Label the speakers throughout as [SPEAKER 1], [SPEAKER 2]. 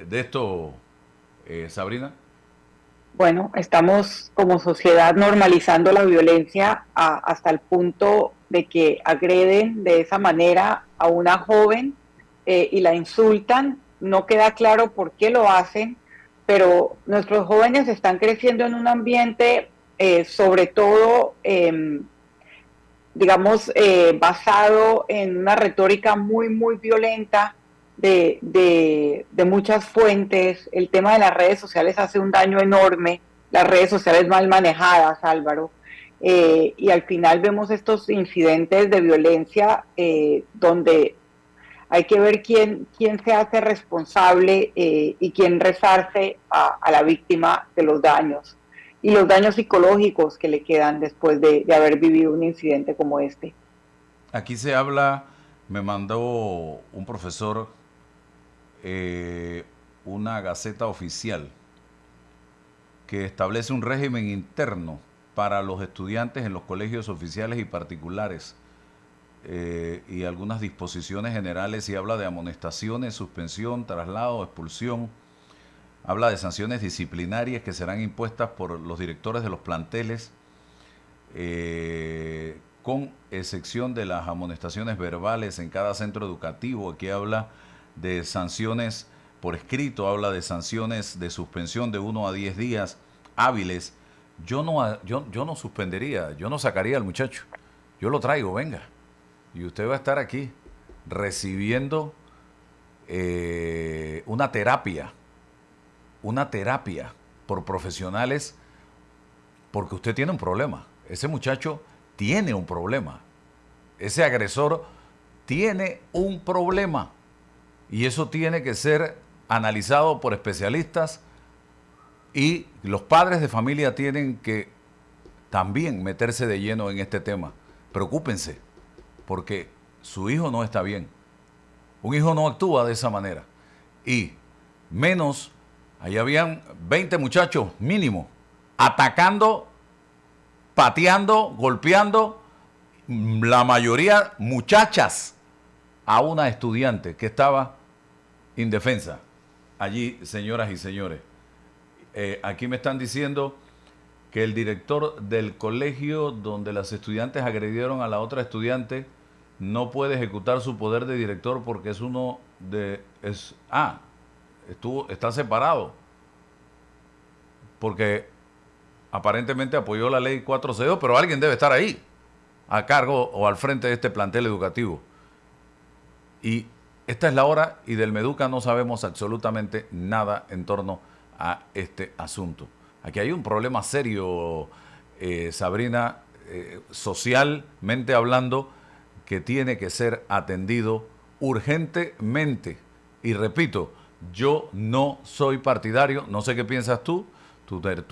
[SPEAKER 1] de esto, Sabrina?
[SPEAKER 2] Bueno, estamos como sociedad normalizando la violencia hasta el punto de que agreden de esa manera a una joven y la insultan. No queda claro por qué lo hacen, pero nuestros jóvenes están creciendo en un ambiente sobre todo digamos, basado en una retórica muy, muy violenta de muchas fuentes. El tema de las redes sociales hace un daño enorme, las redes sociales mal manejadas, Álvaro. Y al final vemos estos incidentes de violencia donde hay que ver quién se hace responsable y quién resarce a la víctima de los daños y los daños psicológicos que le quedan después de haber vivido un incidente como este.
[SPEAKER 1] Aquí se habla, me mandó un profesor una gaceta oficial que establece un régimen interno para los estudiantes en los colegios oficiales y particulares y algunas disposiciones generales y habla de amonestaciones, suspensión, traslado, expulsión. Habla de sanciones disciplinarias que serán impuestas por los directores de los planteles, con excepción de las amonestaciones verbales en cada centro educativo. Aquí habla de sanciones por escrito, habla de sanciones de suspensión de 1 a 10 días hábiles. Yo no suspendería, yo no sacaría al muchacho. Yo lo traigo, venga. Y usted va a estar aquí recibiendo una terapia por profesionales, porque usted tiene un problema. Ese muchacho tiene un problema. Ese agresor tiene un problema. Y eso tiene que ser analizado por especialistas y los padres de familia tienen que también meterse de lleno en este tema. Preocúpense, porque su hijo no está bien. Un hijo no actúa de esa manera. Y menos, ahí habían 20 muchachos mínimo, atacando, pateando, golpeando, la mayoría muchachas, a una estudiante que estaba indefensa. Allí, señoras y señores, aquí me están diciendo que el director del colegio donde las estudiantes agredieron a la otra estudiante no puede ejecutar su poder de director porque es uno de... está separado, porque aparentemente apoyó la ley 402, pero alguien debe estar ahí, a cargo o al frente de este plantel educativo. Y esta es la hora y del Meduca no sabemos absolutamente nada en torno a este asunto. Aquí hay un problema serio, Sabrina, socialmente hablando, que tiene que ser atendido urgentemente. Y repito, yo no soy partidario, no sé qué piensas tú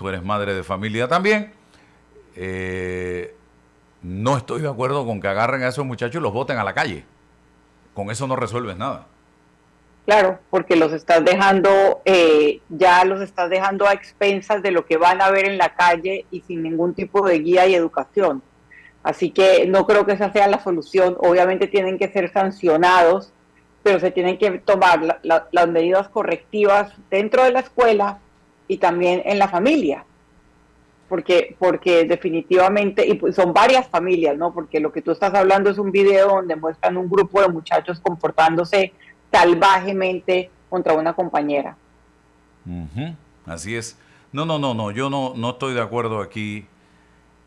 [SPEAKER 1] eres madre de familia también. No estoy de acuerdo con que agarren a esos muchachos y los boten a la calle. Con eso no resuelves nada.
[SPEAKER 2] Claro, porque los estás dejando, ya los estás dejando a expensas de lo que van a ver en la calle y sin ningún tipo de guía y educación. Así que no creo que esa sea la solución. Obviamente tienen que ser sancionados, pero se tienen que tomar las medidas correctivas dentro de la escuela y también en la familia, porque definitivamente, y pues son varias familias, ¿no? Porque lo que tú estás hablando es un video donde muestran un grupo de muchachos comportándose salvajemente contra una compañera.
[SPEAKER 1] Ujú, así es. No, yo no estoy de acuerdo aquí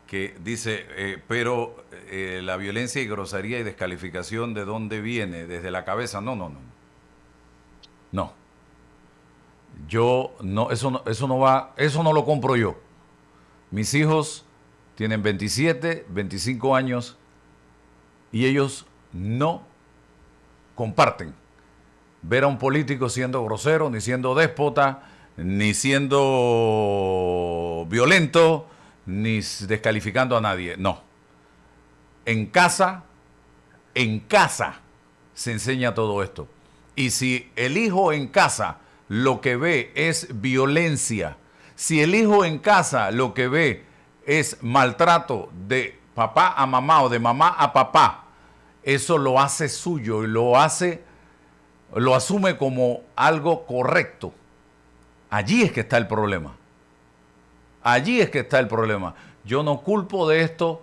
[SPEAKER 1] que dice, pero la violencia y grosería y descalificación de dónde viene, desde la cabeza. No. Yo no, eso no va, eso no lo compro yo. Mis hijos tienen 27, 25 años y ellos no comparten ver a un político siendo grosero, ni siendo déspota, ni siendo violento, ni descalificando a nadie. No. En casa, en casa se enseña todo esto. Y si el hijo en casa lo que ve es violencia, si el hijo en casa lo que ve es maltrato de papá a mamá o de mamá a papá, eso lo hace suyo y lo hace lo asume como algo correcto. Allí es que está el problema. Allí es que está el problema. Yo no culpo de esto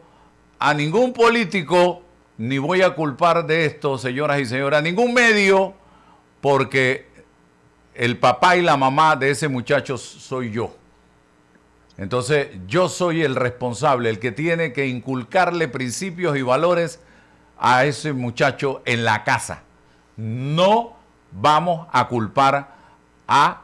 [SPEAKER 1] a ningún político, ni voy a culpar de esto, señoras y señores, a ningún medio, porque el papá y la mamá de ese muchacho soy yo. Entonces, yo soy el responsable, el que tiene que inculcarle principios y valores a ese muchacho en la casa. No vamos a culpar a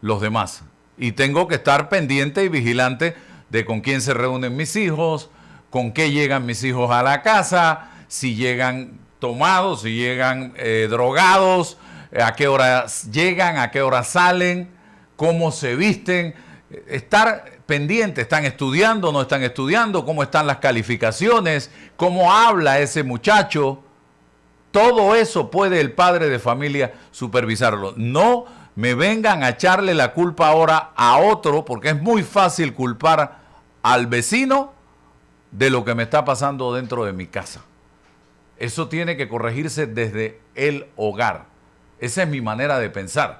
[SPEAKER 1] los demás. Y tengo que estar pendiente y vigilante de con quién se reúnen mis hijos, con qué llegan mis hijos a la casa, si llegan tomados, si llegan drogados, a qué hora llegan, a qué hora salen, cómo se visten. Estar pendiente, ¿están estudiando, no están estudiando? ¿Cómo están las calificaciones? ¿Cómo habla ese muchacho? Todo eso puede el padre de familia supervisarlo. No me vengan a echarle la culpa ahora a otro, porque es muy fácil culpar al vecino de lo que me está pasando dentro de mi casa. Eso tiene que corregirse desde el hogar. Esa es mi manera de pensar.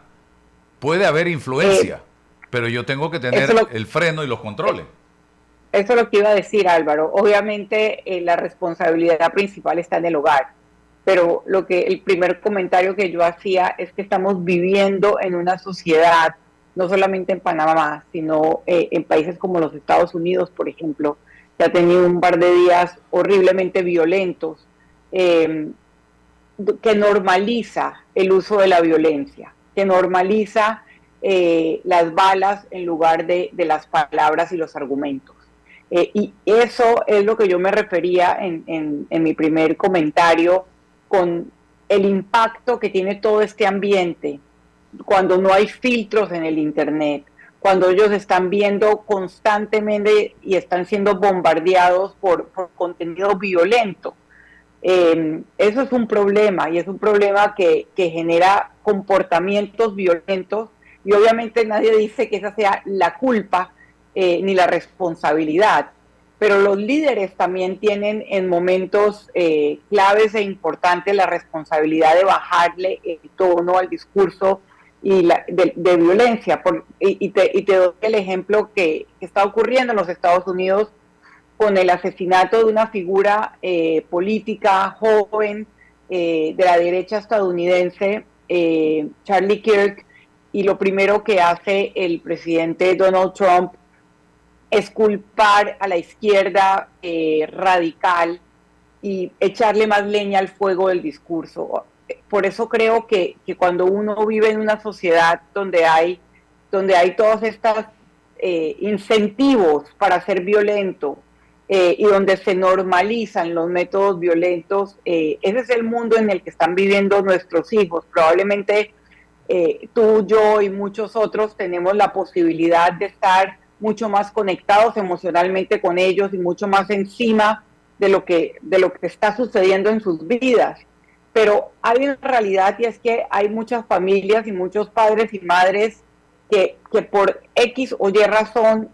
[SPEAKER 1] Puede haber influencia, pero yo tengo que tener el freno y los controles.
[SPEAKER 2] Eso es lo que iba a decir, Álvaro. Obviamente la responsabilidad principal está en el hogar, pero el primer comentario que yo hacía es que estamos viviendo en una sociedad, no solamente en Panamá, sino en países como los Estados Unidos, por ejemplo, que ha tenido un par de días horriblemente violentos, que normaliza el uso de la violencia, que normaliza las balas en lugar de las palabras y los argumentos. Y eso es lo que yo me refería en mi primer comentario con el impacto que tiene todo este ambiente cuando no hay filtros en el Internet, cuando ellos están viendo constantemente y están siendo bombardeados por contenido violento. Eso es un problema, y es un problema que genera comportamientos violentos, y obviamente nadie dice que esa sea la culpa ni la responsabilidad, pero los líderes también tienen en momentos claves e importantes la responsabilidad de bajarle el tono al discurso y de violencia. Y te doy el ejemplo que está ocurriendo en los Estados Unidos con el asesinato de una figura política joven de la derecha estadounidense, Charlie Kirk, y lo primero que hace el presidente Donald Trump es culpar a la izquierda radical y echarle más leña al fuego del discurso. Por eso creo que cuando uno vive en una sociedad donde hay todos estos incentivos para ser violento, y donde se normalizan los métodos violentos, ese es el mundo en el que están viviendo nuestros hijos. Probablemente tú, yo y muchos otros tenemos la posibilidad de estar mucho más conectados emocionalmente con ellos y mucho más encima de lo que está sucediendo en sus vidas. Pero hay una realidad, y es que hay muchas familias y muchos padres y madres que por X o Y razón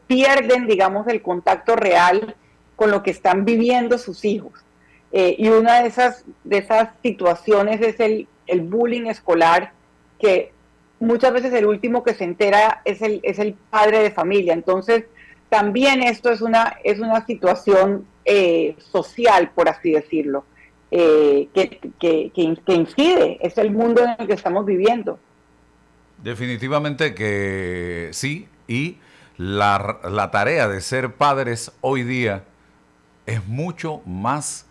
[SPEAKER 2] pierden, digamos, el contacto real con lo que están viviendo sus hijos. Y una de esas situaciones es el bullying escolar, que muchas veces el último que se entera es el padre de familia. Entonces, también esto es una situación social, por así decirlo, que incide, es el mundo en el que estamos viviendo.
[SPEAKER 1] Definitivamente que sí, y la tarea de ser padres hoy día es mucho más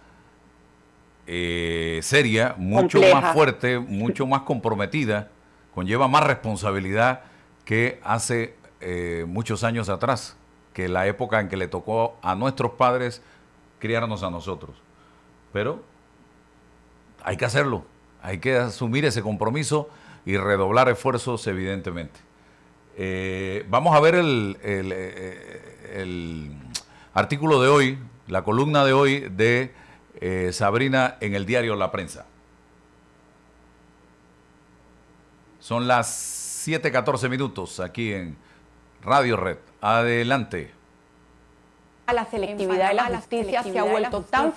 [SPEAKER 1] seria, mucho
[SPEAKER 2] compleja,
[SPEAKER 1] más fuerte, mucho más comprometida, conlleva más responsabilidad que hace muchos años atrás, que la época en que le tocó a nuestros padres criarnos a nosotros. Pero hay que hacerlo, hay que asumir ese compromiso y redoblar esfuerzos, evidentemente. Vamos a ver el artículo de hoy, la columna de hoy de Sabrina en el diario La Prensa. Son las 7:14 minutos aquí en Radio Red. Adelante.
[SPEAKER 3] La selectividad de la justicia se ha vuelto tan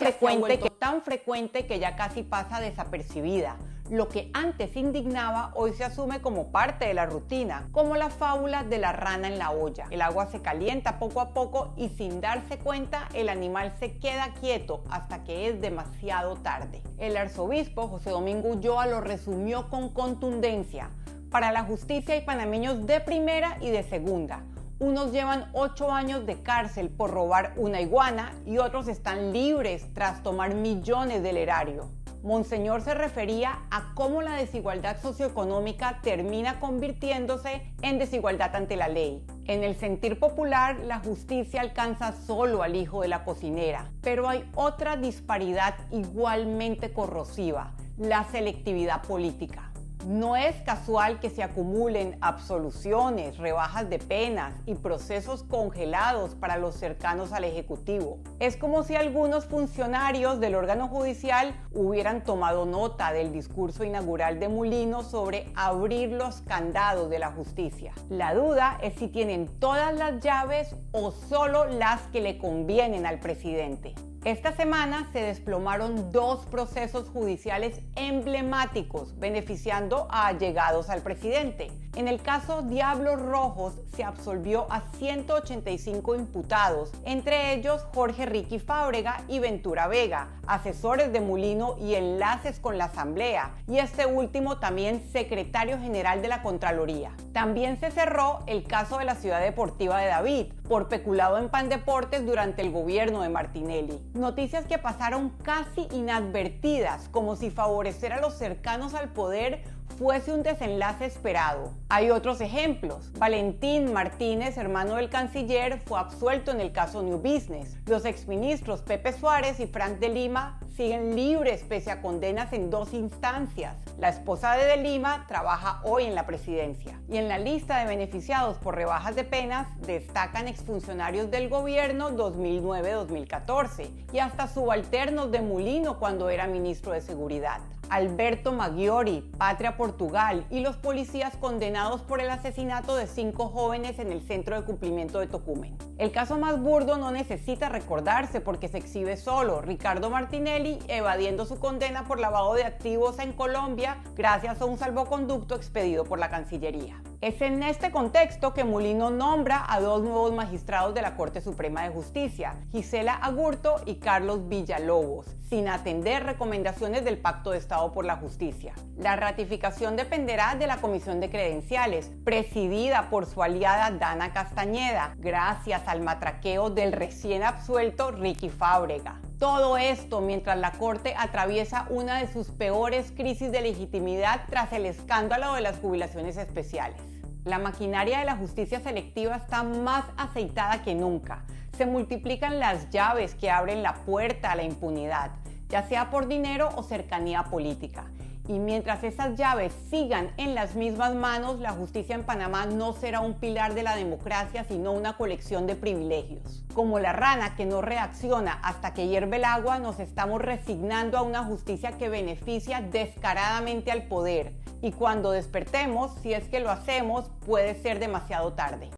[SPEAKER 3] frecuente que ya casi pasa desapercibida. Lo que antes indignaba hoy se asume como parte de la rutina, como la fábula de la rana en la olla. El agua se calienta poco a poco y sin darse cuenta el animal se queda quieto hasta que es demasiado tarde. El arzobispo José Domingo Ulloa lo resumió con contundencia. Para la justicia hay panameños de primera y de segunda. Unos llevan 8 años de cárcel por robar una iguana y otros están libres tras tomar millones del erario. Monseñor se refería a cómo la desigualdad socioeconómica termina convirtiéndose en desigualdad ante la ley. En el sentir popular, la justicia alcanza solo al hijo de la cocinera, pero hay otra disparidad igualmente corrosiva: la selectividad política. No es casual que se acumulen absoluciones, rebajas de penas y procesos congelados para los cercanos al Ejecutivo. Es como si algunos funcionarios del órgano judicial hubieran tomado nota del discurso inaugural de Mulino sobre abrir los candados de la justicia. La duda es si tienen todas las llaves o solo las que le convienen al presidente. Esta semana se desplomaron 2 procesos judiciales emblemáticos beneficiando a allegados al presidente. En el caso Diablos Rojos se absolvió a 185 imputados, entre ellos Jorge Ricky Fábrega y Ventura Vega, asesores de Mulino y enlaces con la Asamblea, y este último también secretario general de la Contraloría. También se cerró el caso de la Ciudad Deportiva de David, por peculado en Pandeportes durante el gobierno de Martinelli. Noticias que pasaron casi inadvertidas, como si favorecer a los cercanos al poder fuese un desenlace esperado. Hay otros ejemplos. Valentín Martínez, hermano del canciller, fue absuelto en el caso New Business. Los exministros Pepe Suárez y Frank de Lima siguen libres pese a condenas en 2 instancias. La esposa de Lima trabaja hoy en la presidencia. Y en la lista de beneficiados por rebajas de penas destacan exfuncionarios del gobierno 2009-2014 y hasta subalternos de Mulino cuando era ministro de Seguridad. Alberto Maggiori, Patria Portugal y los policías condenados por el asesinato de 5 jóvenes en el centro de cumplimiento de Tocumen. El caso más burdo no necesita recordarse porque se exhibe solo: Ricardo Martinelli evadiendo su condena por lavado de activos en Colombia gracias a un salvoconducto expedido por la Cancillería. Es en este contexto que Mulino nombra a 2 nuevos magistrados de la Corte Suprema de Justicia, Gisela Agurto y Carlos Villalobos, sin atender recomendaciones del Pacto de Estado por la Justicia. La ratificación dependerá de la Comisión de Credenciales, presidida por su aliada Dana Castañeda, gracias al matraqueo del recién absuelto Ricky Fábrega. Todo esto mientras la Corte atraviesa una de sus peores crisis de legitimidad tras el escándalo de las jubilaciones especiales. La maquinaria de la justicia selectiva está más aceitada que nunca. Se multiplican las llaves que abren la puerta a la impunidad, ya sea por dinero o cercanía política. Y mientras esas llaves sigan en las mismas manos, la justicia en Panamá no será un pilar de la democracia, sino una colección de privilegios. Como la rana que no reacciona hasta que hierve el agua, nos estamos resignando a una justicia que beneficia descaradamente al poder. Y cuando despertemos, si es que lo hacemos, puede ser demasiado tarde.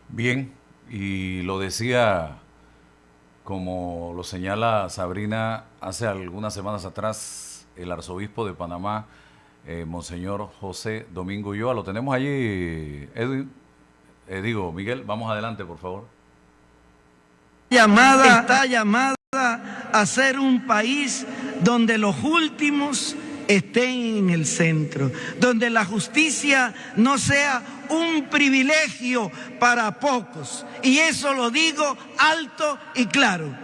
[SPEAKER 1] Bien, y lo decía, como lo señala Sabrina, hace algunas semanas atrás, el arzobispo de Panamá, Monseñor José Domingo Ulloa. Lo tenemos allí, Miguel, vamos adelante, por favor.
[SPEAKER 4] Está llamada a ser un país donde los últimos estén en el centro, donde la justicia no sea un privilegio para pocos, y eso lo digo alto y claro,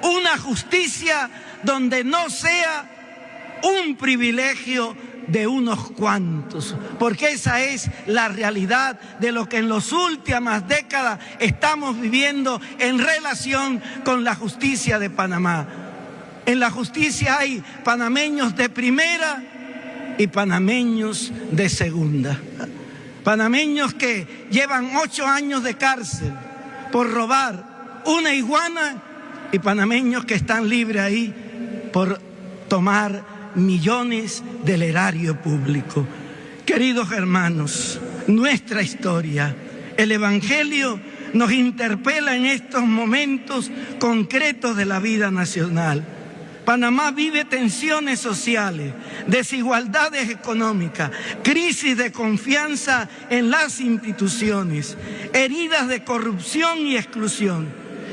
[SPEAKER 4] una justicia donde no sea un privilegio de unos cuantos, porque esa es la realidad de lo que en las últimas décadas estamos viviendo en relación con la justicia de Panamá. En la justicia hay panameños de primera y panameños de segunda. Panameños que llevan 8 años de cárcel por robar una iguana y panameños que están libres ahí por tomar millones del erario público. Queridos hermanos, nuestra historia, el Evangelio nos interpela en estos momentos concretos de la vida nacional. Panamá vive tensiones sociales, desigualdades económicas, crisis de confianza en las instituciones, heridas de corrupción y exclusión.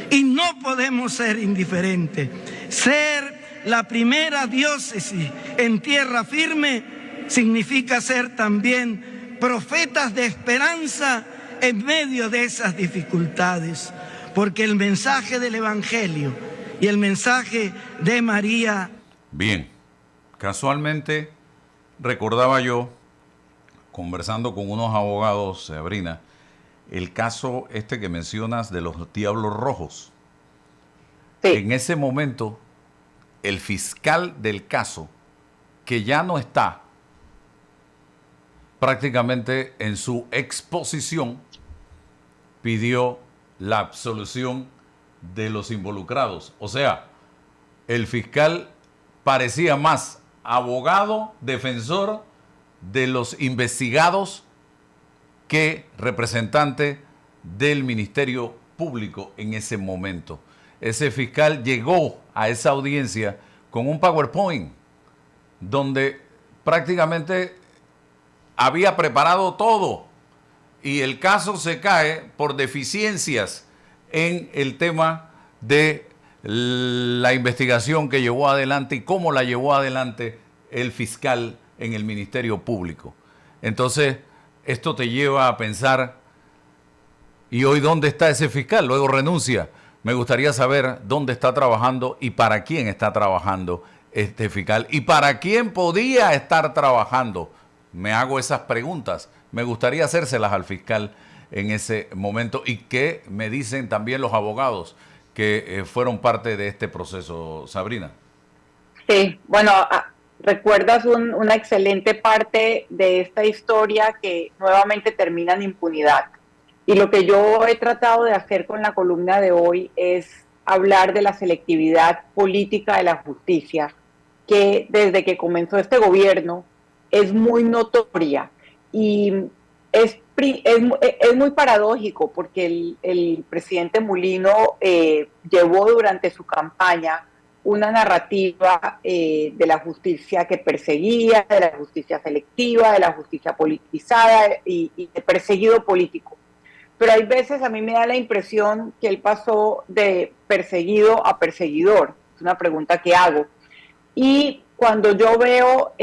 [SPEAKER 4] Y no podemos ser indiferentes. Ser la primera diócesis en tierra firme significa ser también profetas de esperanza en medio de esas dificultades, porque el mensaje del Evangelio y el mensaje de María.
[SPEAKER 1] Bien, casualmente recordaba yo, conversando con unos abogados, Sabrina, el caso este que mencionas de los Diablos Rojos.
[SPEAKER 2] Sí.
[SPEAKER 1] En ese momento, el fiscal del caso, que ya no está, prácticamente en su exposición, pidió la absolución de los involucrados. O sea, el fiscal parecía más abogado, defensor de los investigados que representante del Ministerio Público en ese momento. Ese fiscal llegó a esa audiencia con un PowerPoint donde prácticamente había preparado todo y el caso se cae por deficiencias en el tema de la investigación que llevó adelante y cómo la llevó adelante el fiscal en el Ministerio Público. Entonces, esto te lleva a pensar, ¿y hoy dónde está ese fiscal? Luego renuncia. Me gustaría saber dónde está trabajando y para quién está trabajando este fiscal y para quién podía estar trabajando. Me hago esas preguntas. Me gustaría hacérselas al fiscal en ese momento y qué me dicen también los abogados que fueron parte de este proceso, Sabrina.
[SPEAKER 2] Sí, bueno, recuerdas una excelente parte de esta historia que nuevamente termina en impunidad. Y lo que yo he tratado de hacer con la columna de hoy es hablar de la selectividad política de la justicia, que desde que comenzó este gobierno es muy notoria y es muy paradójico porque el presidente Mulino llevó durante su campaña una narrativa de la justicia que perseguía, de la justicia selectiva, de la justicia politizada y de perseguido político. Pero hay veces a mí me da la impresión que él pasó de perseguido a perseguidor. Es una pregunta que hago. Y cuando yo veo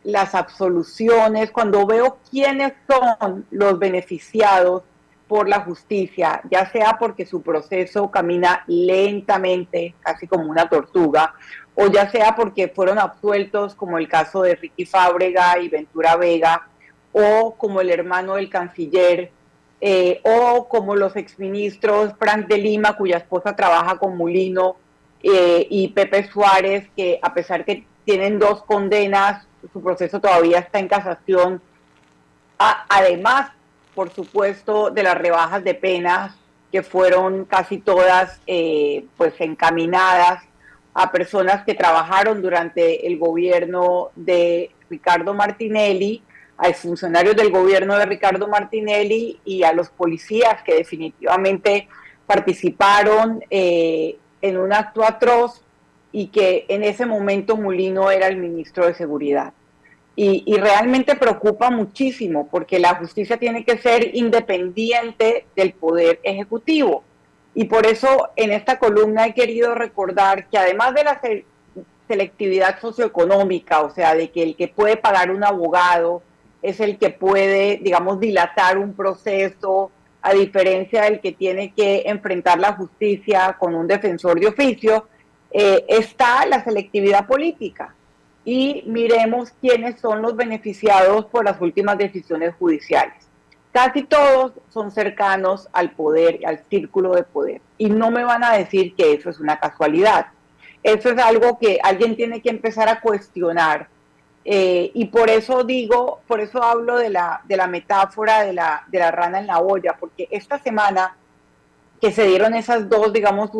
[SPEAKER 2] las absoluciones, cuando veo quiénes son los beneficiados por la justicia, ya sea porque su proceso camina lentamente, casi como una tortuga, o ya sea porque fueron absueltos, como el caso de Ricky Fábrega y Ventura Vega, o como el hermano del canciller, o como los exministros Frank de Lima, cuya esposa trabaja con Mulino, y Pepe Suárez, que a pesar que tienen 2 condenas, su proceso todavía está en casación. Además, por supuesto, de las rebajas de penas, que fueron casi todas pues encaminadas a personas que trabajaron durante el gobierno de Ricardo Martinelli, a funcionarios del gobierno de Ricardo Martinelli y a los policías que definitivamente participaron en un acto atroz y que en ese momento Mulino era el ministro de Seguridad. Y realmente preocupa muchísimo porque la justicia tiene que ser independiente del poder ejecutivo. Y por eso en esta columna he querido recordar que además de la selectividad socioeconómica, o sea, de que el que puede pagar un abogado es el que puede, digamos, dilatar un proceso, a diferencia del que tiene que enfrentar la justicia con un defensor de oficio, está la selectividad política. Y miremos quiénes son los beneficiados por las últimas decisiones judiciales. Casi todos son cercanos al poder, al círculo de poder. Y no me van a decir que eso es una casualidad. Eso es algo que alguien tiene que empezar a cuestionar. Y por eso digo, por eso hablo de la metáfora de la rana en la olla, porque esta semana que se dieron esas dos, digamos,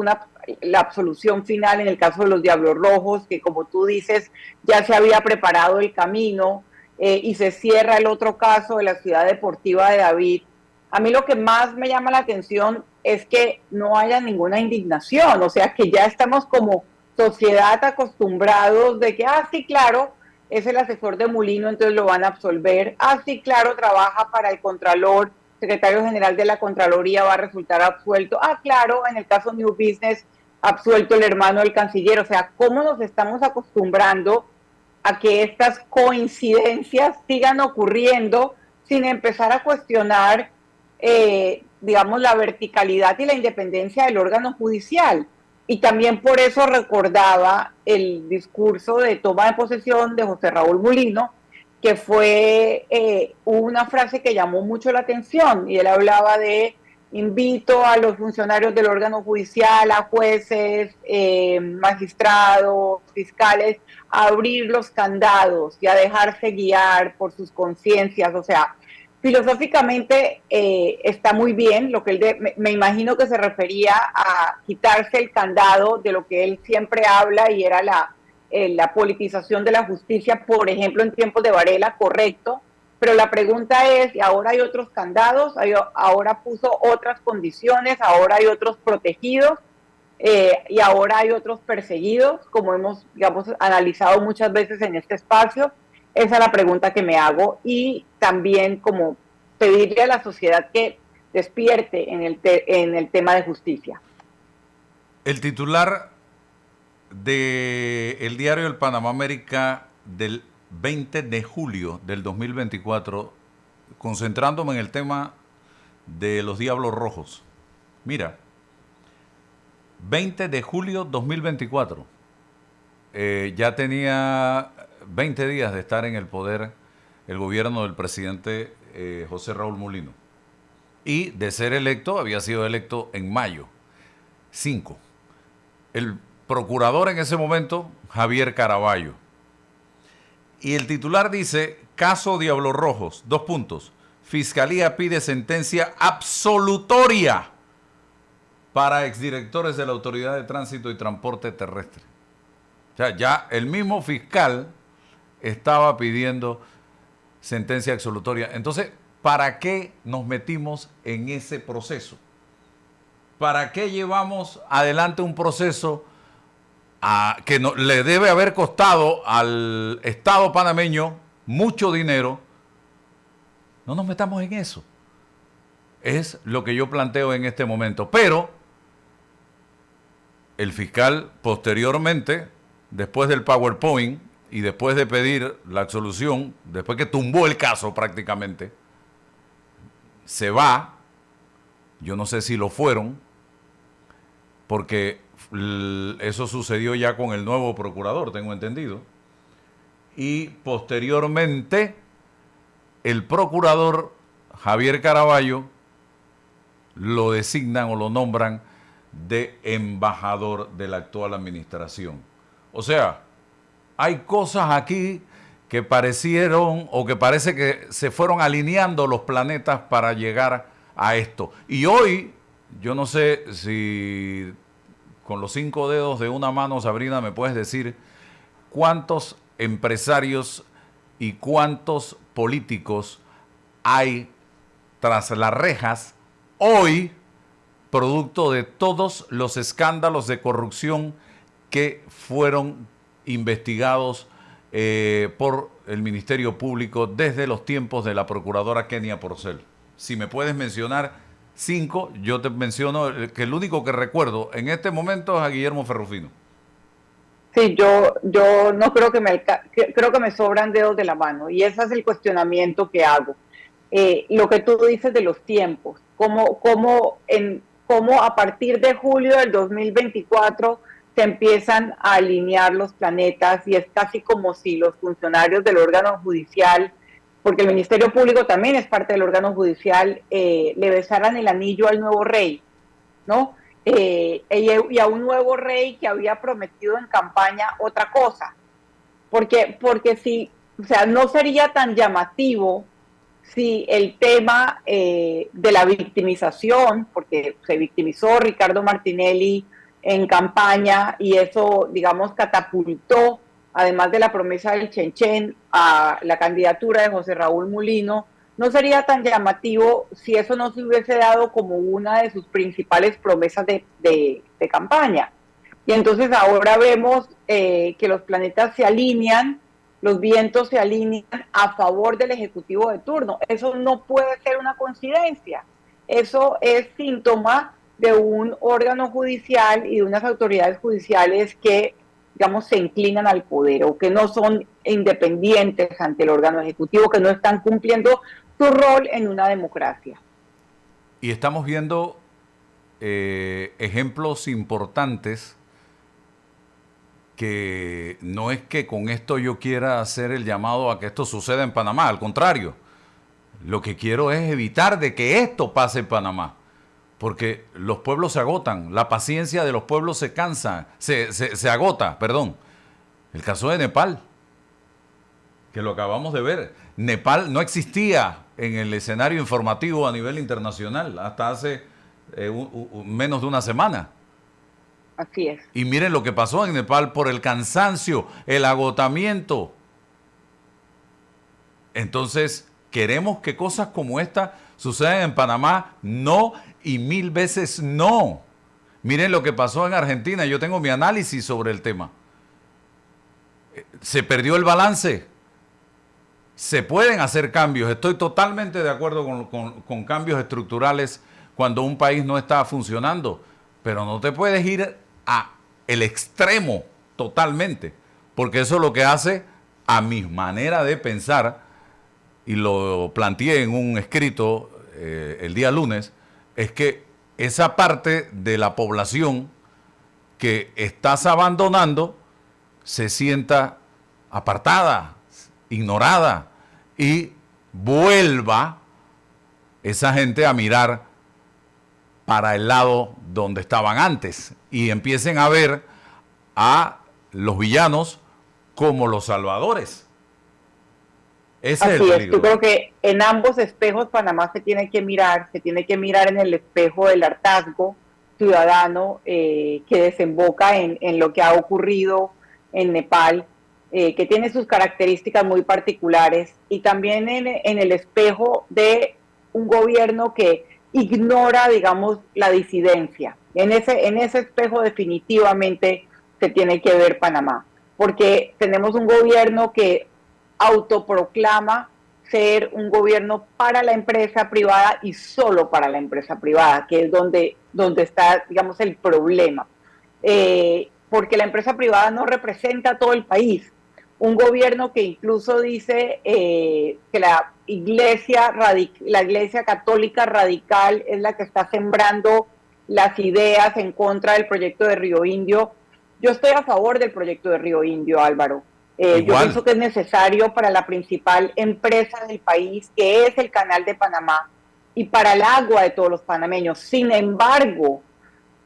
[SPEAKER 2] la absolución final en el caso de los Diablos Rojos, que como tú dices, ya se había preparado el camino, y se cierra el otro caso de la Ciudad Deportiva de David. A mí lo que más me llama la atención es que no haya ninguna indignación, o sea, que ya estamos como sociedad acostumbrados de que, sí, claro, es el asesor de Mulino, entonces lo van a absolver. Sí, claro, trabaja para el Contralor, secretario general de la Contraloría va a resultar absuelto. Claro, en el caso New Business, absuelto el hermano del canciller. O sea, ¿cómo nos estamos acostumbrando a que estas coincidencias sigan ocurriendo sin empezar a cuestionar, digamos, la verticalidad y la independencia del órgano judicial? Y también por eso recordaba el discurso de toma de posesión de José Raúl Mulino, que fue una frase que llamó mucho la atención, y él hablaba de: invito a los funcionarios del órgano judicial, a jueces, magistrados, fiscales, a abrir los candados y a dejarse guiar por sus conciencias. O sea, filosóficamente está muy bien lo que él me imagino que se refería a quitarse el candado de lo que él siempre habla, y era la politización de la justicia, por ejemplo, en tiempos de Varela, correcto. Pero la pregunta es, ¿y ahora hay otros candados? ¿Ahora puso otras condiciones? ¿Ahora hay otros protegidos? ¿Y ahora hay otros perseguidos? Como hemos, digamos, analizado muchas veces en este espacio. Esa es la pregunta que me hago, y también como pedirle a la sociedad que despierte en el tema de justicia.
[SPEAKER 1] El titular del diario El Panamá América del 20 de julio del 2024, concentrándome en el tema de los Diablos Rojos. Mira, 20 de julio 2024, ya tenía 20 días de estar en el poder el gobierno del presidente José Raúl Mulino. Y de ser electo, había sido electo en mayo 5. El procurador en ese momento, Javier Caraballo. Y el titular dice: caso Diablos Rojos, : Fiscalía pide sentencia absolutoria para exdirectores de la Autoridad de Tránsito y Transporte Terrestre. O sea, ya el mismo fiscal estaba pidiendo sentencia absolutoria. Entonces, ¿para qué nos metimos en ese proceso? ¿Para qué llevamos adelante un proceso que le debe haber costado al Estado panameño mucho dinero? No nos metamos en eso. Es lo que yo planteo en este momento. Pero el fiscal posteriormente, después del PowerPoint y después de pedir la absolución, después que tumbó el caso prácticamente, se va. Yo no sé si lo fueron, porque eso sucedió ya con el nuevo procurador, tengo entendido. Y posteriormente, el procurador Javier Caraballo lo designan o lo nombran de embajador de la actual administración. O sea, hay cosas aquí que parecieron o que parece que se fueron alineando los planetas para llegar a esto. Y hoy, yo no sé si con los 5 dedos de una mano, Sabrina, me puedes decir cuántos empresarios y cuántos políticos hay tras las rejas hoy, producto de todos los escándalos de corrupción que fueron investigados por el Ministerio Público desde los tiempos de la procuradora Kenia Porcel. Si me puedes mencionar 5, yo te menciono que el único que recuerdo en este momento es a Guillermo Ferrufino.
[SPEAKER 2] Sí, yo no creo creo que me sobran dedos de la mano, y ese es el cuestionamiento que hago. Lo que tú dices de los tiempos, cómo a partir de julio del 2024 se empiezan a alinear los planetas, y es casi como si los funcionarios del órgano judicial, porque el Ministerio Público también es parte del órgano judicial, le besaran el anillo al nuevo rey, ¿no? Y a un nuevo rey que había prometido en campaña otra cosa. Porque si, o sea, no sería tan llamativo si el tema de la victimización, porque se victimizó Ricardo Martinelli en campaña, y eso, digamos, catapultó, además de la promesa del Chenchen, a la candidatura de José Raúl Mulino. No sería tan llamativo si eso no se hubiese dado como una de sus principales promesas de campaña. Y entonces ahora vemos que los planetas se alinean, los vientos se alinean a favor del Ejecutivo de turno. Eso no puede ser una coincidencia. Eso es síntoma de un órgano judicial y de unas autoridades judiciales que, digamos, se inclinan al poder o que no son independientes ante el órgano ejecutivo, que no están cumpliendo su rol en una democracia.
[SPEAKER 1] Y estamos viendo ejemplos importantes que no es que con esto yo quiera hacer el llamado a que esto suceda en Panamá, al contrario, lo que quiero es evitar de que esto pase en Panamá, porque los pueblos se agotan, la paciencia de los pueblos se cansa, se agota, perdón. El caso de Nepal, que lo acabamos de ver, Nepal no existía en el escenario informativo a nivel internacional hasta hace menos de una semana.
[SPEAKER 2] Así es.
[SPEAKER 1] Y miren lo que pasó en Nepal por el cansancio, el agotamiento. Entonces, ¿queremos que cosas como esta sucedan en Panamá? No, y 1000 veces no. Miren lo que pasó en Argentina. Yo tengo mi análisis sobre el tema. Se perdió el balance. Se pueden hacer cambios. Estoy totalmente de acuerdo con cambios estructurales cuando un país no está funcionando. Pero no te puedes ir a el extremo totalmente. Porque eso es lo que hace, a mi manera de pensar, y lo planteé en un escrito el día lunes, es que esa parte de la población que estás abandonando se sienta apartada, ignorada, y vuelva esa gente a mirar para el lado donde estaban antes y empiecen a ver a los villanos como los salvadores. Ese es el peligro.
[SPEAKER 2] Yo creo que en ambos espejos Panamá se tiene que mirar en el espejo del hartazgo ciudadano que desemboca en lo que ha ocurrido en Nepal, que tiene sus características muy particulares, y también en el espejo de un gobierno que ignora, digamos, la disidencia. En ese espejo definitivamente se tiene que ver Panamá, porque tenemos un gobierno que autoproclama ser un gobierno para la empresa privada y solo para la empresa privada, que es donde está, digamos, el problema. Porque la empresa privada no representa a todo el país. Un gobierno que incluso dice que la iglesia católica radical es la que está sembrando las ideas en contra del proyecto de Río Indio. Yo estoy a favor del proyecto de Río Indio, Álvaro. Yo pienso que es necesario para la principal empresa del país, que es el Canal de Panamá, y para el agua de todos los panameños. Sin embargo,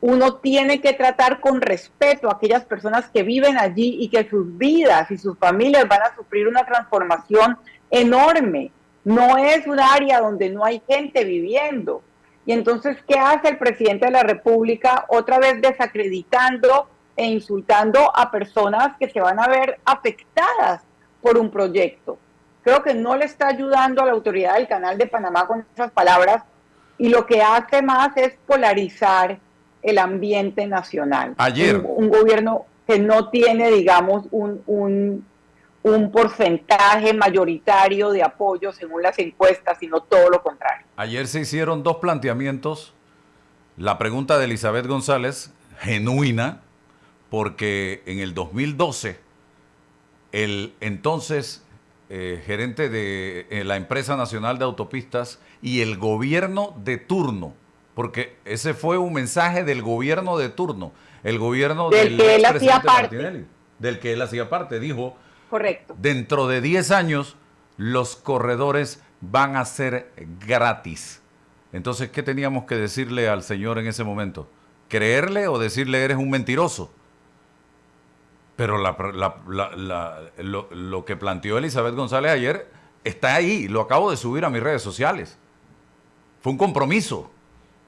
[SPEAKER 2] uno tiene que tratar con respeto a aquellas personas que viven allí y que sus vidas y sus familias van a sufrir una transformación enorme. No es un área donde no hay gente viviendo. Y entonces, ¿qué hace el presidente de la República? Otra vez desacreditando e insultando a personas que se van a ver afectadas por un proyecto. Creo que no le está ayudando a la autoridad del Canal de Panamá con esas palabras, y lo que hace más es polarizar el ambiente nacional.
[SPEAKER 1] Ayer.
[SPEAKER 2] Un gobierno que no tiene, digamos, un porcentaje mayoritario de apoyo según las encuestas, sino todo lo contrario.
[SPEAKER 1] Ayer se hicieron dos planteamientos. La pregunta de Elizabeth González, genuina, porque en el 2012 el entonces gerente de la Empresa Nacional de Autopistas y el gobierno de turno, porque ese fue un mensaje del gobierno de turno, el gobierno del
[SPEAKER 2] que él hacía
[SPEAKER 1] expresidente
[SPEAKER 2] parte.
[SPEAKER 1] Martinelli, del que él hacía parte, dijo,
[SPEAKER 2] correcto,
[SPEAKER 1] dentro de 10 años los corredores van a ser gratis. Entonces, ¿qué teníamos que decirle al señor en ese momento? ¿Creerle o decirle eres un mentiroso? Pero lo que planteó Elizabeth González ayer está ahí, lo acabo de subir a mis redes sociales. Fue un compromiso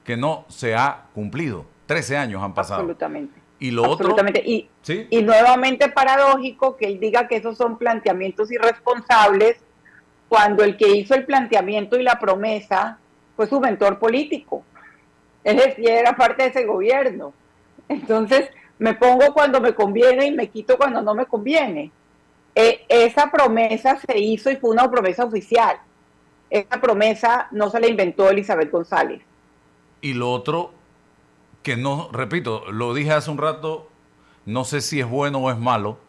[SPEAKER 1] que no se ha cumplido. 13 años han pasado.
[SPEAKER 2] Absolutamente.
[SPEAKER 1] Y lo
[SPEAKER 2] absolutamente.
[SPEAKER 1] otro... ¿sí?
[SPEAKER 2] Y nuevamente paradójico que él diga que esos son planteamientos irresponsables cuando el que hizo el planteamiento y la promesa fue su mentor político. Él era parte de ese gobierno. Entonces, me pongo cuando me conviene y me quito cuando no me conviene. Esa promesa se hizo y fue una promesa oficial. Esa promesa no se la inventó Elizabeth González.
[SPEAKER 1] Y lo otro, que no, repito, lo dije hace un rato, no sé si es bueno o es malo,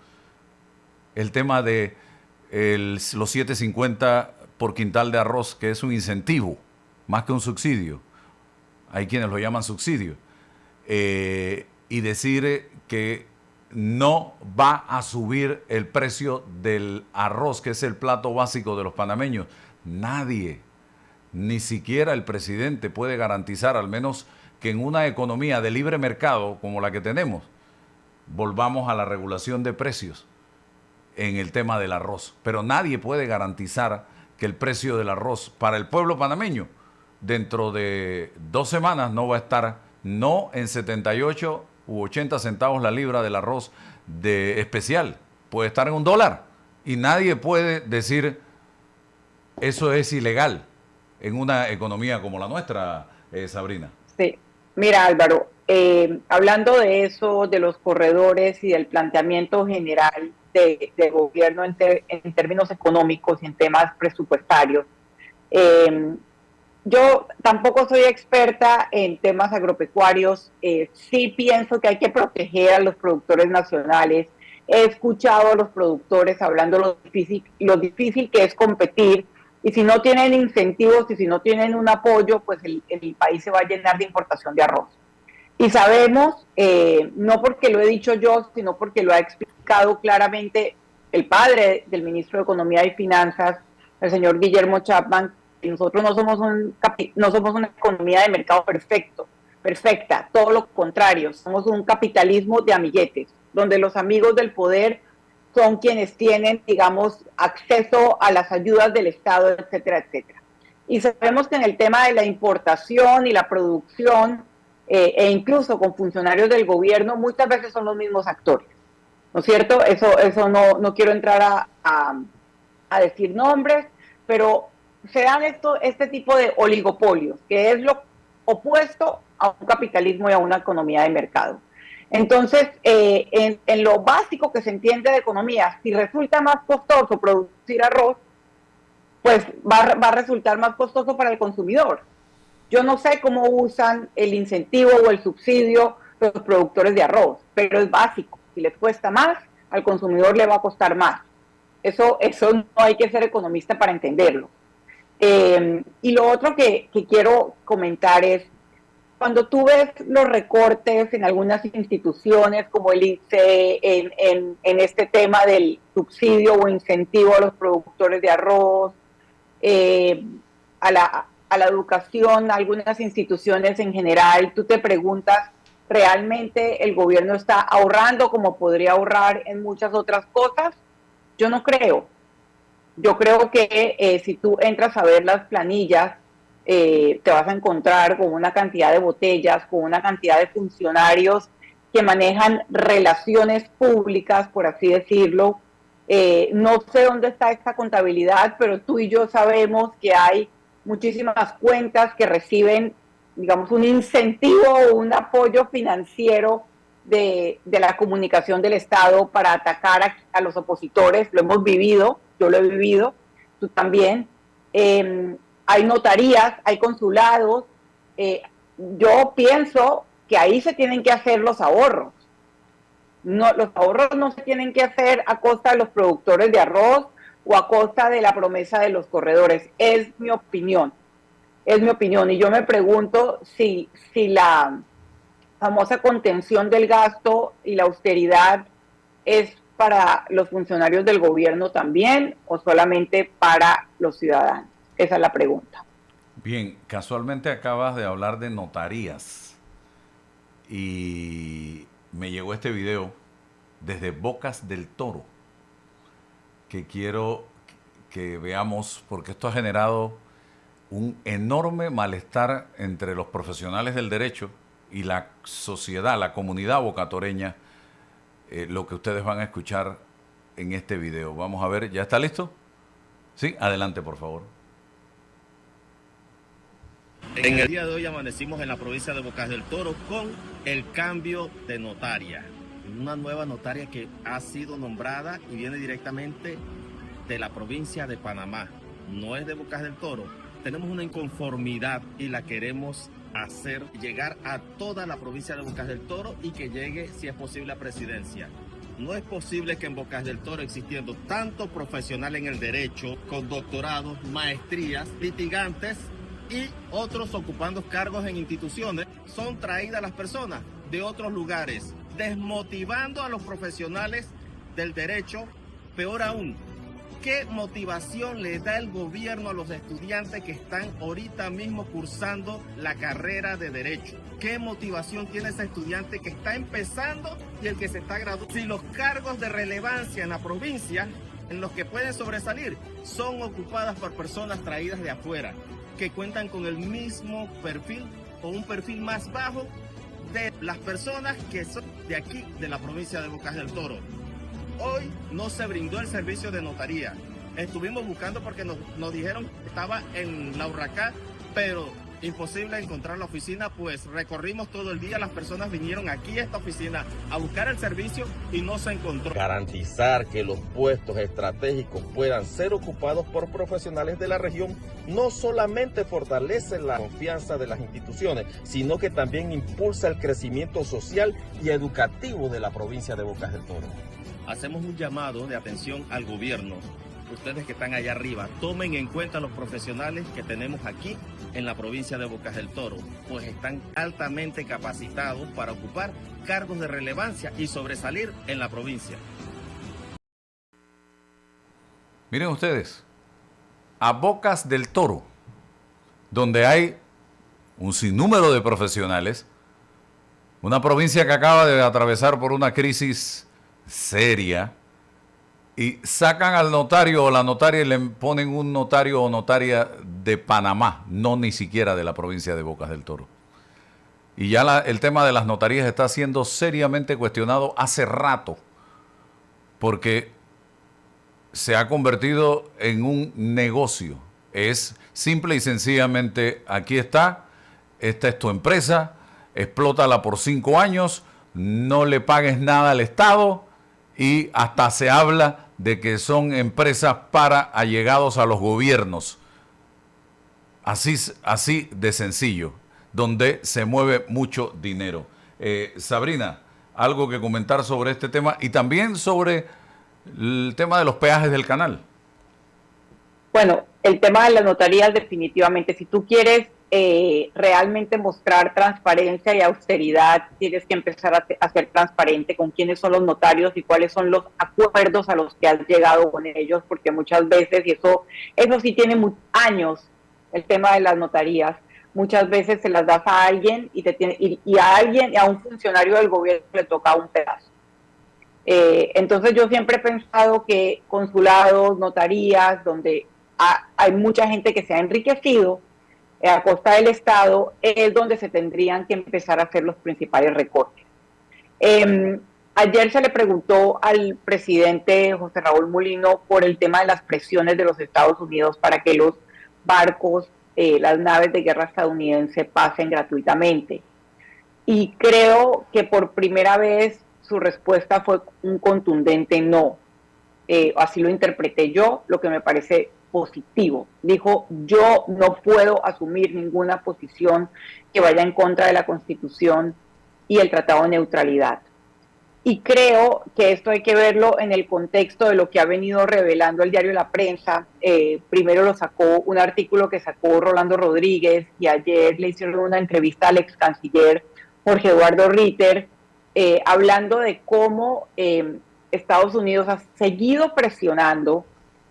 [SPEAKER 1] el tema de los 7.50 por quintal de arroz, que es un incentivo, más que un subsidio. Hay quienes lo llaman subsidio. Y decir que no va a subir el precio del arroz, que es el plato básico de los panameños. Nadie, ni siquiera el presidente puede garantizar, al menos que en una economía de libre mercado como la que tenemos, volvamos a la regulación de precios en el tema del arroz. Pero nadie puede garantizar que el precio del arroz para el pueblo panameño dentro de 2 semanas no va a estar no en 78 u 80 centavos la libra del arroz de especial, puede estar en $1 y nadie puede decir eso es ilegal en una economía como la nuestra, Sabrina.
[SPEAKER 2] Sí, mira Álvaro, hablando de eso, de los corredores y del planteamiento general de gobierno en términos económicos y en temas presupuestarios, yo tampoco soy experta en temas agropecuarios, sí pienso que hay que proteger a los productores nacionales. He escuchado a los productores hablando lo difícil que es competir, y si no tienen incentivos y si no tienen un apoyo, pues el país se va a llenar de importación de arroz. Y sabemos, no porque lo he dicho yo, sino porque lo ha explicado claramente el padre del ministro de Economía y Finanzas, el señor Guillermo Chapman, que nosotros no somos una economía de mercado perfecta, todo lo contrario, somos un capitalismo de amiguetes, donde los amigos del poder son quienes tienen, digamos, acceso a las ayudas del Estado, etcétera, etcétera. Y sabemos que en el tema de la importación y la producción, e incluso con funcionarios del gobierno, muchas veces son los mismos actores, ¿no es cierto? Eso no quiero entrar a decir nombres, pero se dan este tipo de oligopolios, que es lo opuesto a un capitalismo y a una economía de mercado. Entonces, en lo básico que se entiende de economía, si resulta más costoso producir arroz, pues va a resultar más costoso para el consumidor. Yo no sé cómo usan el incentivo o el subsidio los productores de arroz, pero es básico. Si les cuesta más, al consumidor le va a costar más. Eso no hay que ser economista para entenderlo. Y lo otro que quiero comentar es, cuando tú ves los recortes en algunas instituciones como el INSEE en este tema del subsidio o incentivo a los productores de arroz, a la educación, a algunas instituciones en general, tú te preguntas, ¿realmente el gobierno está ahorrando como podría ahorrar en muchas otras cosas? Yo no creo. Yo creo que si tú entras a ver las planillas, te vas a encontrar con una cantidad de botellas, con una cantidad de funcionarios que manejan relaciones públicas, por así decirlo. No sé dónde está esta contabilidad, pero tú y yo sabemos que hay muchísimas cuentas que reciben, digamos, un incentivo o un apoyo financiero de la comunicación del Estado para atacar a los opositores. Lo hemos vivido, yo lo he vivido, tú también. Hay notarías, hay consulados. Yo pienso que ahí se tienen que hacer los ahorros. No, los ahorros no se tienen que hacer a costa de los productores de arroz o a costa de la promesa de los corredores. Es mi opinión. Es mi opinión. Y yo me pregunto si la famosa contención del gasto y la austeridad es para los funcionarios del gobierno también o solamente para los ciudadanos. Esa es la pregunta.
[SPEAKER 1] Bien, casualmente acabas de hablar de notarías y me llegó este video desde Bocas del Toro que quiero que veamos porque esto ha generado un enorme malestar entre los profesionales del derecho y la sociedad, la comunidad bocatoreña, lo que ustedes van a escuchar en este video. Vamos a ver, ¿ya está listo? Sí, adelante por favor.
[SPEAKER 5] En el día de hoy amanecimos en la provincia de Bocas del Toro con el cambio de notaria. una nueva notaria que ha sido nombrada y viene directamente de la provincia de Panamá, no es de Bocas del Toro. Tenemos una inconformidad y la queremos hacer llegar a toda la provincia de Bocas del Toro y que llegue, si es posible, a presidencia. No es posible que en Bocas del Toro, existiendo tanto profesional en el derecho, con doctorados, maestrías, litigantes y otros ocupando cargos en instituciones, son traídas las personas de otros lugares, desmotivando a los profesionales del derecho. Peor aún, ¿qué motivación le da el gobierno a los estudiantes que están ahorita mismo cursando la carrera de Derecho? ¿Qué motivación tiene ese estudiante que está empezando y el que se está graduando? Si los cargos de relevancia en la provincia, en los que pueden sobresalir, son ocupadas por personas traídas de afuera, que cuentan con el mismo perfil o un perfil más bajo de las personas que son de aquí, de la provincia de Bocas del Toro. Hoy no se brindó el servicio de notaría. Estuvimos buscando porque nos dijeron que estaba en La Urracá, pero imposible encontrar la oficina, pues recorrimos todo el día, las personas vinieron aquí a esta oficina a buscar el servicio y no se encontró. Garantizar que los puestos estratégicos puedan ser ocupados por profesionales de la región no solamente fortalece la confianza de las instituciones, sino que también impulsa el crecimiento social y educativo de la provincia de Bocas del Toro. Hacemos un llamado de atención al gobierno. Ustedes que están allá arriba, tomen en cuenta los profesionales que tenemos aquí en la provincia de Bocas del Toro, pues están altamente capacitados para ocupar cargos de relevancia y sobresalir en la provincia.
[SPEAKER 1] Miren ustedes, a Bocas del Toro, donde hay un sinnúmero de profesionales, una provincia que acaba de atravesar por una crisis seria, y sacan al notario o la notaria y le ponen un notario o notaria de Panamá, no ni siquiera de la provincia de Bocas del Toro. Y ya el tema de las notarías está siendo seriamente cuestionado hace rato, porque se ha convertido en un negocio. Es simple y sencillamente, aquí está, esta es tu empresa, explótala por 5 años, no le pagues nada al Estado, y hasta se habla de que son empresas para allegados a los gobiernos. Así de sencillo, donde se mueve mucho dinero. Sabrina, algo que comentar sobre este tema y también sobre el tema de los peajes del canal.
[SPEAKER 2] Bueno, el tema de las notarías definitivamente, si tú quieres realmente mostrar transparencia y austeridad, tienes que empezar a ser transparente con quiénes son los notarios y cuáles son los acuerdos a los que has llegado con ellos, porque muchas veces, y eso sí tiene años, el tema de las notarías, muchas veces se las das a alguien y a un funcionario del gobierno le toca un pedazo. Entonces yo siempre he pensado que consulados, notarías, donde hay mucha gente que se ha enriquecido a costa del Estado, es donde se tendrían que empezar a hacer los principales recortes. Ayer se le preguntó al presidente José Raúl Mulino por el tema de las presiones de los Estados Unidos para que los barcos, las naves de guerra estadounidense pasen gratuitamente. Y creo que por primera vez su respuesta fue un contundente no. Así lo interpreté yo, lo que me parece positivo. Dijo, yo no puedo asumir ninguna posición que vaya en contra de la Constitución y el Tratado de Neutralidad. Y creo que esto hay que verlo en el contexto de lo que ha venido revelando el diario La Prensa. Primero lo sacó un artículo que sacó Rolando Rodríguez y ayer le hicieron una entrevista al ex canciller Jorge Eduardo Ritter, hablando de cómo Estados Unidos ha seguido presionando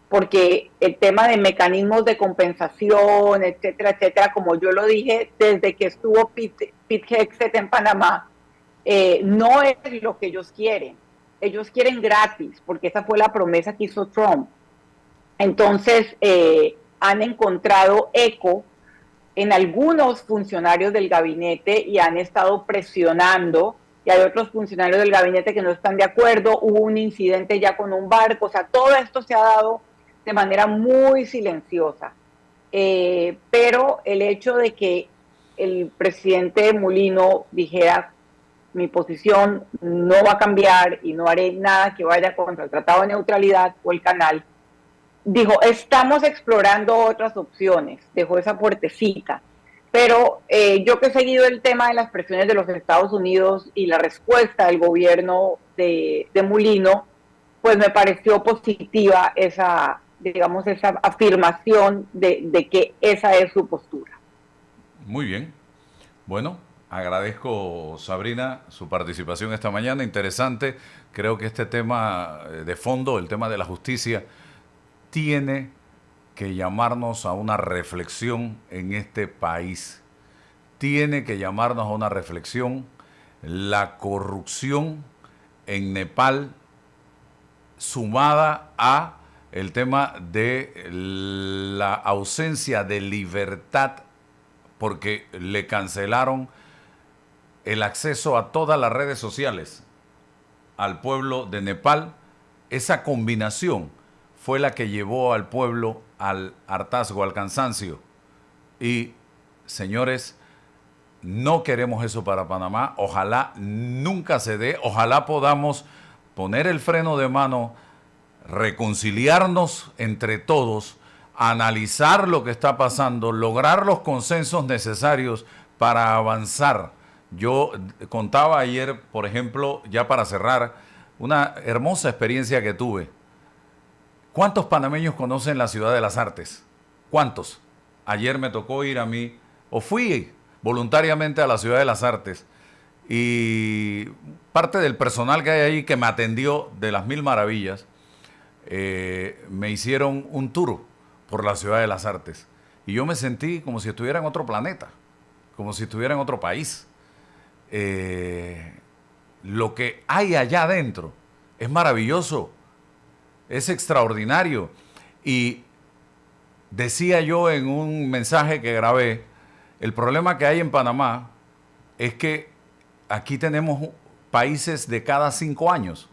[SPEAKER 2] porque el tema de mecanismos de compensación, etcétera, etcétera, como yo lo dije, desde que estuvo Pete Hegseth en Panamá, no es lo que ellos quieren. Ellos quieren gratis, porque esa fue la promesa que hizo Trump. Entonces, han encontrado eco en algunos funcionarios del gabinete y han estado presionando, y hay otros funcionarios del gabinete que no están de acuerdo. Hubo un incidente ya con un barco, o sea, todo esto se ha dado de manera muy silenciosa. Pero el hecho de que el presidente Mulino dijera, mi posición no va a cambiar y no haré nada que vaya contra el Tratado de Neutralidad o el canal, dijo, estamos explorando otras opciones, dejó esa puertecita. Pero yo que he seguido el tema de las presiones de los Estados Unidos y la respuesta del gobierno de Mulino, pues me pareció positiva esa, digamos, esa afirmación de que esa es su postura.
[SPEAKER 1] Muy bien. Bueno, agradezco, Sabrina, su participación esta mañana. Interesante. Creo que este tema de fondo, el tema de la justicia, tiene que llamarnos a una reflexión en este país. Tiene que llamarnos a una reflexión. La corrupción en Nepal, sumada a el tema de la ausencia de libertad, porque le cancelaron el acceso a todas las redes sociales al pueblo de Nepal. Esa combinación fue la que llevó al pueblo al hartazgo, al cansancio. Y, señores, no queremos eso para Panamá. Ojalá nunca se dé. Ojalá podamos poner el freno de mano, reconciliarnos entre todos, analizar lo que está pasando, lograr los consensos necesarios para avanzar. Yo contaba ayer, por ejemplo, ya para cerrar, una hermosa experiencia que tuve. ¿Cuántos panameños conocen la Ciudad de las Artes? ¿Cuántos? Ayer me tocó ir a mí, o fui voluntariamente a la Ciudad de las Artes, y parte del personal que hay ahí que me atendió de las mil maravillas, me hicieron un tour por la Ciudad de las Artes. Y yo me sentí como si estuviera en otro planeta, como si estuviera en otro país. Lo que hay allá adentro es maravilloso. Es extraordinario. Y decía yo en un mensaje que grabé, el problema que hay en Panamá es que aquí tenemos países de cada 5 años.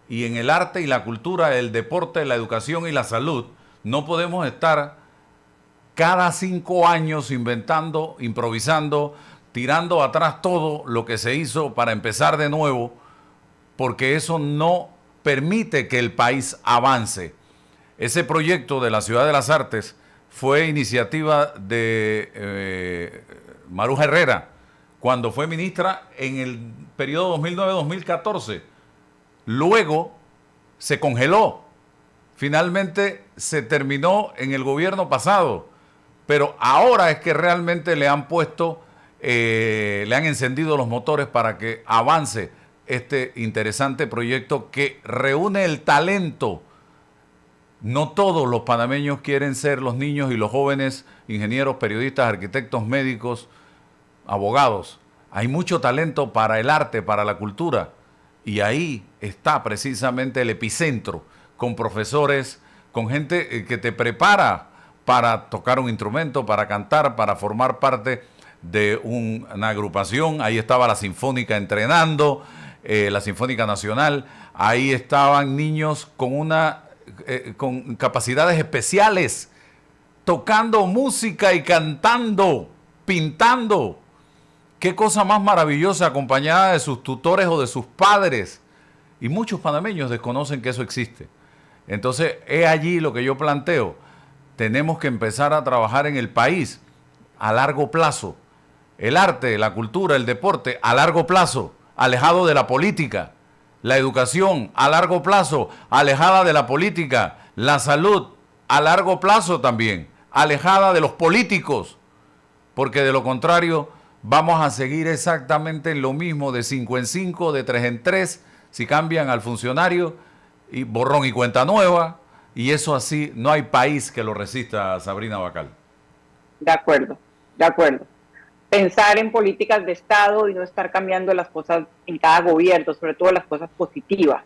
[SPEAKER 1] Y en el arte y la cultura, el deporte, la educación y la salud, no podemos estar cada 5 años inventando, improvisando, tirando atrás todo lo que se hizo para empezar de nuevo, porque eso no permite que el país avance. Ese proyecto de la Ciudad de las Artes fue iniciativa de Maruja Herrera, cuando fue ministra en el periodo 2009-2014. Luego se congeló. Finalmente se terminó en el gobierno pasado. Pero ahora es que realmente le han puesto, le han encendido los motores para que avance este interesante proyecto que reúne el talento. No todos los panameños quieren ser los niños y los jóvenes ingenieros, periodistas, arquitectos, médicos, abogados. Hay mucho talento para el arte, para la cultura. Y ahí está precisamente el epicentro, con profesores, con gente que te prepara para tocar un instrumento, para cantar, para formar parte de una agrupación. Ahí estaba la Sinfónica entrenando, la Sinfónica Nacional. Ahí estaban niños con capacidades especiales, tocando música y cantando, pintando. Qué cosa más maravillosa, acompañada de sus tutores o de sus padres. Y muchos panameños desconocen que eso existe. Entonces, es allí lo que yo planteo. Tenemos que empezar a trabajar en el país a largo plazo. El arte, la cultura, el deporte a largo plazo, alejado de la política. La educación a largo plazo, alejada de la política. La salud a largo plazo también, alejada de los políticos. Porque de lo contrario, vamos a seguir exactamente en lo mismo, de 5 en 5, de 3 en 3, si cambian al funcionario, y borrón y cuenta nueva, y eso así, no hay país que lo resista, Sabrina Bacal.
[SPEAKER 2] De acuerdo, de acuerdo. Pensar en políticas de Estado y no estar cambiando las cosas en cada gobierno, sobre todo las cosas positivas.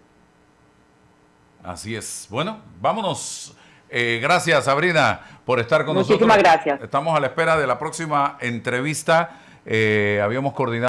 [SPEAKER 1] Así es. Bueno, vámonos. Gracias, Sabrina, por estar con nosotros.
[SPEAKER 2] Muchísimas gracias.
[SPEAKER 1] Estamos a la espera de la próxima entrevista. Habíamos coordinado